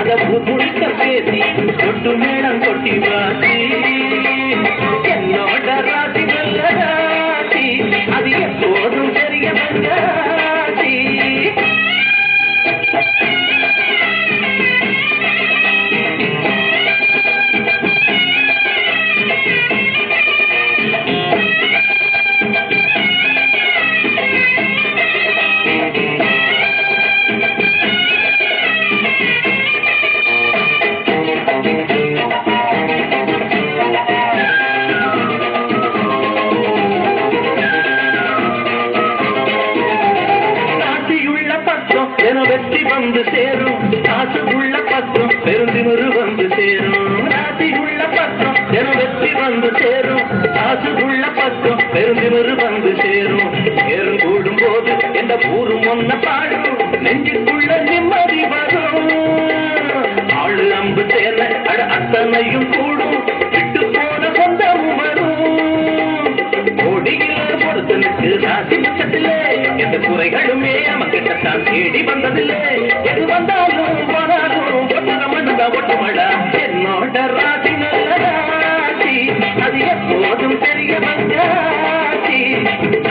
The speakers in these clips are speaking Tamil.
அத முழுக்க பேசி கொட்டு மேளம் கொட்டி வாசி என்னோட ராசி நல்ல ராசி அது எப்போதும் தெரிய ராசி வெற்றி வந்து சேரும் காசு உள்ள பக்கம் பெருந்திமிரு வந்து சேரும் ராசி உள்ள பக்கம் என வெற்றி வந்து சேரும் காசு உள்ள பக்கம் பெருந்திமிரு வந்து சேரும் ஏறும் கூடும் போது எந்த ஊரும் ஒன்ன பாடும் நெஞ்சுக்குள்ள நிம்மதி வரும் ஆளு அம்பு சேர்ந்த அட அத்தனையும் கூடும் விட்டு போன சொந்தமும் வரும் கோடியில் பொறுத்தனுக்கு ராசி பட்சத்திலே எந்த குறைகளுமே நமக்கிட்டத்தான் தேடி வந்ததில்லை எது வந்தாலும் போனாலும் ஒட்டமண்டா ஒட்டமடா என்னோட ராசி நல்ல ராசி அது எப்போதும் தெரிய வந்தாசி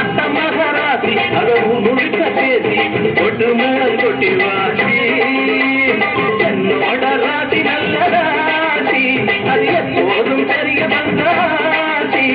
அத்த மகராசி அதவும் முழுக்க பேசி கொட்டு மேல் கொட்டி வாசி என்னோட ராசி நல்ல ராசி அது எப்போதும் தெரிய வந்தாசி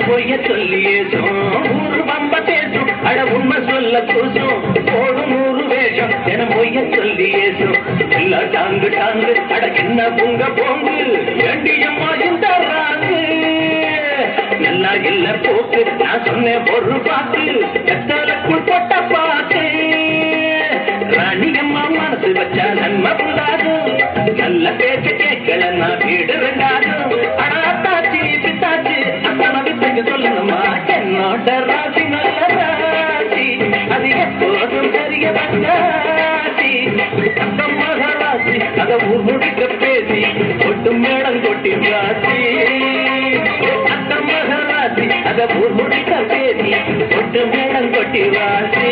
பொய்ய சொல்லியேசும் ஊரு பம்ப பேசும் அட உண்மை சொல்ல கூசும் போடும் 100 வேஷம் என பொய்ய சொல்லியேசும் எல்லா டாங்கு டாங்கு அட என்ன பொங்க போங்கு வேண்டியம்மா இந்த ராங்கு நல்லா இல்ல போக்கு நான் சொன்னேன் ஒரு பாக்கு எத்தனைக்குள் பொட்ட பாக்கு ராணியம்மா மனசு வச்சா நன்மை புல்லாகும் நல்ல பேச்சு கேட்கல நான் வீடு ரெண்டாகும் அட அத்தாச்சி பித்தாச்சி சொல்லணுமா என்னோட ராசி நல்ல ராசி அது எப்போதும் தெரிய வந்தாசி அந்த மகராசி அத ஊர் முடிக்க பேசி கொட்டு மேடம் கொட்டி வாசி அந்த மகராசி அத ஊர் முடிக்க பேசி கொட்டு மேடம் கொட்டி வாசி